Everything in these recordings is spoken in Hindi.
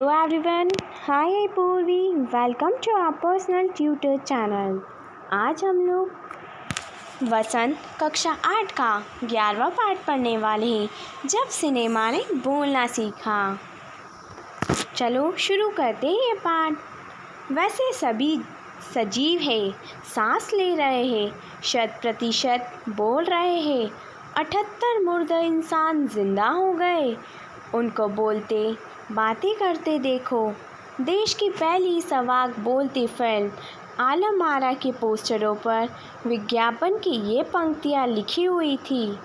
Hello everyone, hi Purvi, welcome to our personal tutor channel। आज हम लोग वसंत कक्षा 8 का 11वां पाठ पढ़ने वाले हैं। जब सिनेमा ने बोलना सीखा। चलो शुरू करते हैं ये पाठ। वैसे सभी सजीव है, सांस ले रहे हैं, 100% बोल रहे हैं। 78 मुर्दा इंसान जिंदा हो गए। उनको बोलते बातें करते देखो। देश की पहली सवाक बोलती फिल्म आलम आरा के पोस्टरों पर विज्ञापन की ये पंक्तियाँ लिखी हुई थी।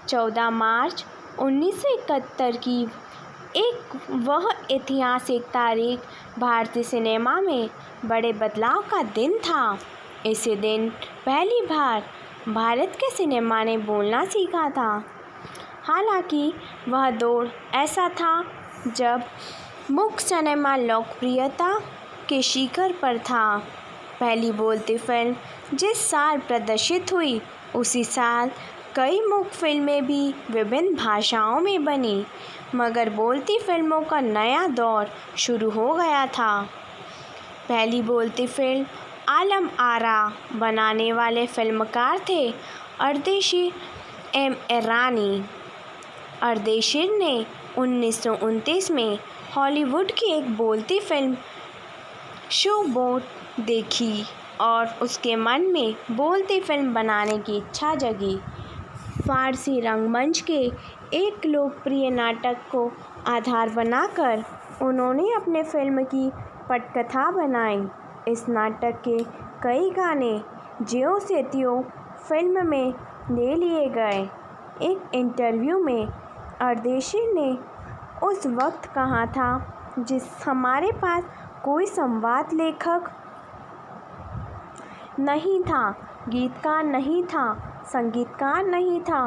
14 मार्च 1971 की एक वह ऐतिहासिक तारीख भारतीय सिनेमा में बड़े बदलाव का दिन था। इसी दिन पहली बार भारत के सिनेमा ने बोलना सीखा था। हालांकि वह दौर ऐसा था जब मुख्य सिनेमा लोकप्रियता के शिखर पर था। पहली बोलती फिल्म जिस साल प्रदर्शित हुई उसी साल कई मुख्य फिल्में भी विभिन्न भाषाओं में बनी, मगर बोलती फिल्मों का नया दौर शुरू हो गया था। पहली बोलती फिल्म आलम आरा बनाने वाले फिल्मकार थे अर्देशीर एम ईरानी। अर्देशीर ने 1929 में हॉलीवुड की एक बोलती फिल्म शो बोट देखी और उसके मन में बोलती फिल्म बनाने की इच्छा जगी। फारसी रंगमंच के एक लोकप्रिय नाटक को आधार बनाकर उन्होंने अपने फिल्म की पटकथा बनाई। इस नाटक के कई गाने ज्यों से त्यों फिल्म में ले लिए गए। एक इंटरव्यू में अर्देशीर ने उस वक्त कहा था, जिस हमारे पास कोई संवाद लेखक नहीं था, गीतकार नहीं था, संगीतकार नहीं था,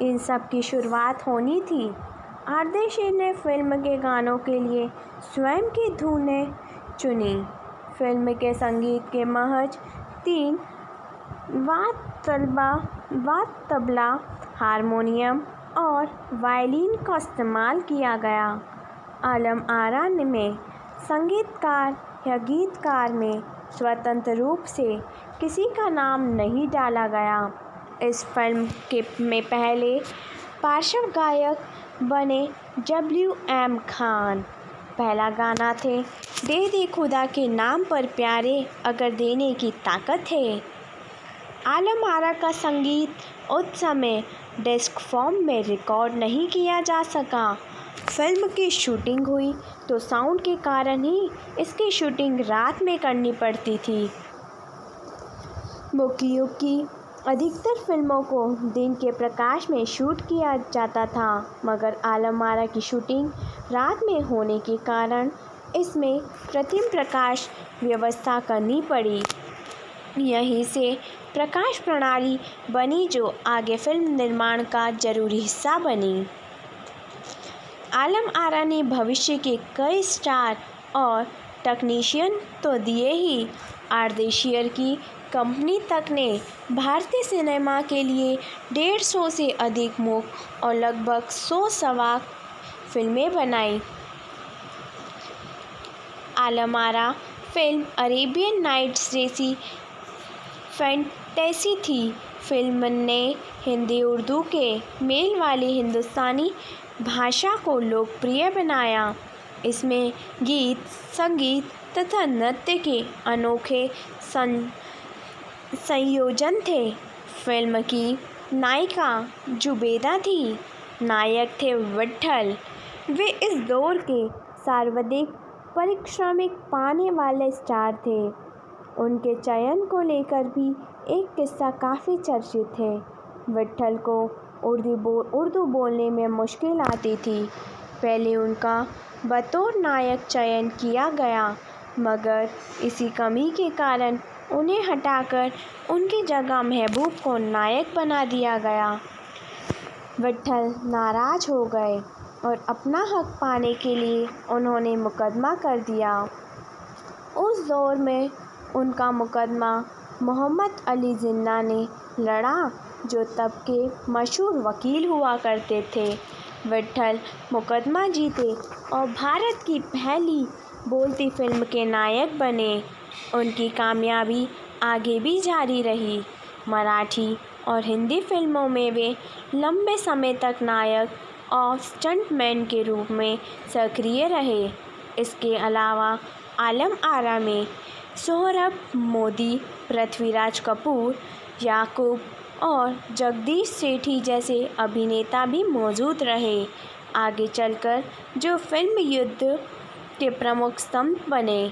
इन सब की शुरुआत होनी थी। अर्देशीर ने फिल्म के गानों के लिए स्वयं की धुनें चुनी। फिल्म के संगीत के महज 3 वाद्य तबला, हारमोनियम और वायलिन का इस्तेमाल किया गया। आलम आरा में संगीतकार या गीतकार में स्वतंत्र रूप से किसी का नाम नहीं डाला गया। इस फिल्म में पहले पार्श्व गायक बने WM खान। पहला गाना थे दे दे खुदा के नाम पर प्यारे अगर देने की ताकत है। आलम आरा का संगीत उस समय डिस्क फॉर्म में रिकॉर्ड नहीं किया जा सका। फिल्म की शूटिंग हुई तो साउंड के कारण ही इसकी शूटिंग रात में करनी पड़ती थी। मुख्य युग की अधिकतर फिल्मों को दिन के प्रकाश में शूट किया जाता था, मगर आलम आरा की शूटिंग रात में होने के कारण इसमें कृत्रिम प्रकाश व्यवस्था करनी पड़ी। यहीं से प्रकाश प्रणाली बनी जो आगे फिल्म निर्माण का जरूरी हिस्सा बनी। आलम आरा ने भविष्य के कई स्टार और टेक्नीशियन तो दिए ही, अर्देशीर की कंपनी तक ने भारतीय सिनेमा के लिए 150 से अधिक मुख्य और लगभग 100 सवाक फिल्में बनाई। Alam Ara film Arabian nights जैसी फैंटेसी थी। फिल्म ने हिंदी उर्दू के मेल वाली हिंदुस्तानी भाषा को लोकप्रिय बनाया। इसमें गीत, संगीत तथा नृत्य के अनोखे संयोजन थे। फिल्म की नायिका जुबेदा थी, नायक थे विट्ठल। वे इस दौर के सर्वाधिक पारिश्रमिक पाने वाले स्टार थे। उनके चयन को लेकर भी एक किस्सा काफ़ी चर्चित है। विट्ठल को उर्दू बोलने में मुश्किल आती थी। पहले उनका बतौर नायक चयन किया गया, मगर इसी कमी के कारण उन्हें हटाकर उनकी जगह महबूब को नायक बना दिया गया। विट्ठल नाराज हो गए और अपना हक पाने के लिए उन्होंने मुकदमा कर दिया। उस दौर में उनका मुकदमा मोहम्मद अली जिन्ना ने लड़ा, जो तब के मशहूर वकील हुआ करते थे। विट्ठल मुकदमा जीते और भारत की पहली बोलती फिल्म के नायक बने। उनकी कामयाबी आगे भी जारी रही। मराठी और हिंदी फिल्मों में वे लंबे समय तक नायक और स्टंटमैन के रूप में सक्रिय रहे। इसके अलावा आलम आरा में सोहरब मोदी, पृथ्वीराज कपूर, याकूब और जगदीश सेठी जैसे अभिनेता भी मौजूद रहे। आगे चलकर जो फिल्म युद्ध के प्रमुख स्तंभ बने।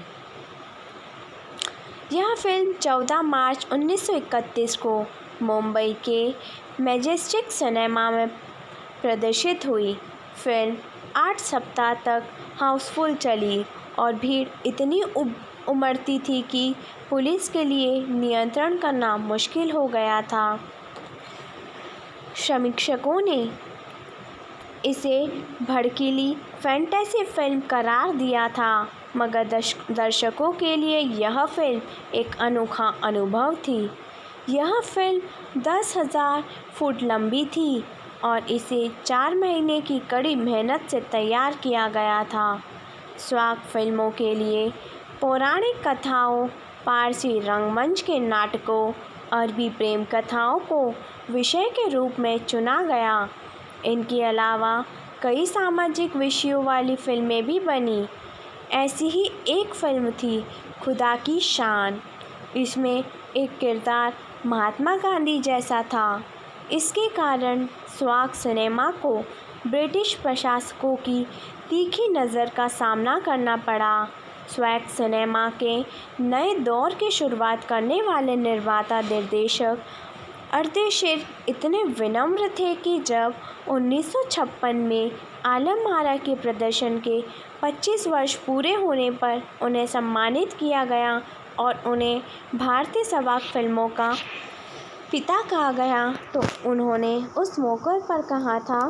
यह फिल्म 14 मार्च 1931 को मुंबई के मैजेस्टिक सिनेमा में प्रदर्शित हुई। फिल्म 8 सप्ताह तक हाउसफुल चली और भीड़ इतनी उमड़ती थी कि पुलिस के लिए नियंत्रण करना मुश्किल हो गया था। समीक्षकों ने इसे भड़कीली फैंटेसी फिल्म करार दिया था, मगर दर्शकों के लिए यह फिल्म एक अनोखा अनुभव थी। यह फिल्म 10,000 फुट लंबी थी और इसे 4 महीने की कड़ी मेहनत से तैयार किया गया था। स्वाक फिल्मों के लिए पौराणिक कथाओं, पारसी रंगमंच के नाटकों, अरबी प्रेम कथाओं को विषय के रूप में चुना गया। इनके अलावा कई सामाजिक विषयों वाली फिल्में भी बनी। ऐसी ही एक फिल्म थी खुदा की शान। इसमें एक किरदार महात्मा गांधी जैसा था। इसके कारण स्वाक सिनेमा को ब्रिटिश प्रशासकों की तीखी नज़र का सामना करना पड़ा। स्वैग सिनेमा के नए दौर की शुरुआत करने वाले निर्माता निर्देशक अर्देशिर इतने विनम्र थे कि जब 1956 में आलम आरा के प्रदर्शन के 25 वर्ष पूरे होने पर उन्हें सम्मानित किया गया और उन्हें भारतीय स्वाक फिल्मों का पिता कहा गया, तो उन्होंने उस मौके पर कहा था,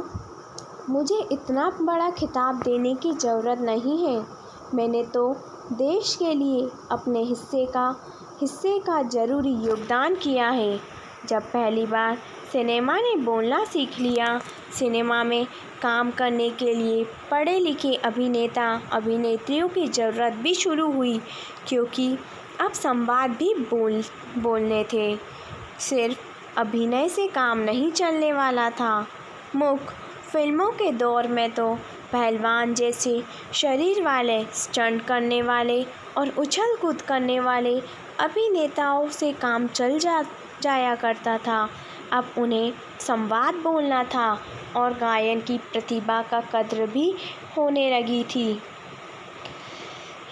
मुझे इतना बड़ा खिताब देने की ज़रूरत नहीं है। मैंने तो देश के लिए अपने हिस्से का ज़रूरी योगदान किया है। जब पहली बार सिनेमा ने बोलना सीख लिया, सिनेमा में काम करने के लिए पढ़े लिखे अभिनेता अभिनेत्रियों की ज़रूरत भी शुरू हुई, क्योंकि अब संवाद भी बोलने थे। सिर्फ अभिनय से काम नहीं चलने वाला था। मुख्य फिल्मों के दौर में तो पहलवान जैसे शरीर वाले, स्टंट करने वाले और उछल कूद करने वाले अभिनेताओं से काम चल जाया करता था। अब उन्हें संवाद बोलना था और गायन की प्रतिभा का कद्र भी होने लगी थी।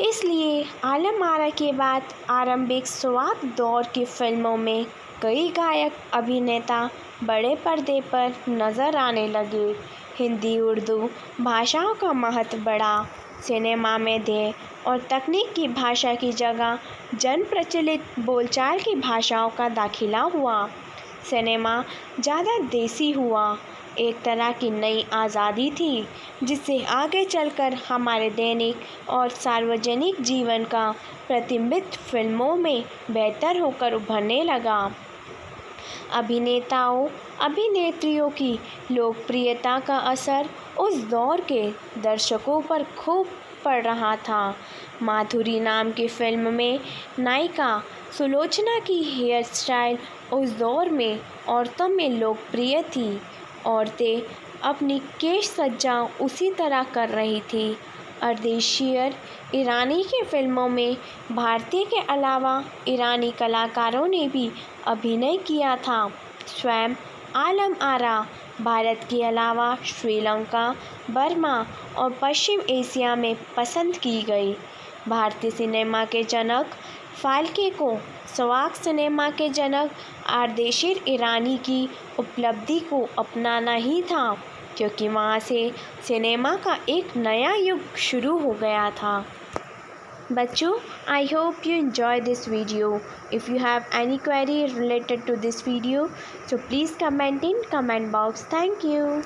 इसलिए आलम आरा के बाद आरंभिक स्वाक दौर की फिल्मों में कई गायक अभिनेता बड़े पर्दे पर नज़र आने लगे। हिंदी उर्दू भाषाओं का महत्व बढ़ा। सिनेमा में ध्येय और तकनीक की भाषा की जगह जन प्रचलित बोलचाल की भाषाओं का दाखिला हुआ। सिनेमा ज़्यादा देसी हुआ। एक तरह की नई आज़ादी थी, जिससे आगे चलकर हमारे दैनिक और सार्वजनिक जीवन का प्रतिबिंब फिल्मों में बेहतर होकर उभरने लगा। अभिनेताओं अभिनेत्रियों की लोकप्रियता का असर उस दौर के दर्शकों पर खूब पड़ रहा था। माधुरी नाम की फिल्म में नायिका सुलोचना की हेयर स्टाइल उस दौर में औरतों में लोकप्रिय थी। औरतें अपनी केश सज्जा उसी तरह कर रही थी। अर्देशिर ईरानी की फिल्मों में भारतीय के अलावा ईरानी कलाकारों ने भी अभिनय किया था। स्वयं आलम आरा भारत के अलावा श्रीलंका, बर्मा और पश्चिम एशिया में पसंद की गई। भारतीय सिनेमा के जनक फाल्के को स्वाक सिनेमा के जनक अर्देशिर ईरानी की उपलब्धि को अपनाना ही था, क्योंकि वहाँ से सिनेमा का एक नया युग शुरू हो गया था। बच्चों, I hope you enjoy this video. If you have any query related to this video, so please comment in comment box. Thank you.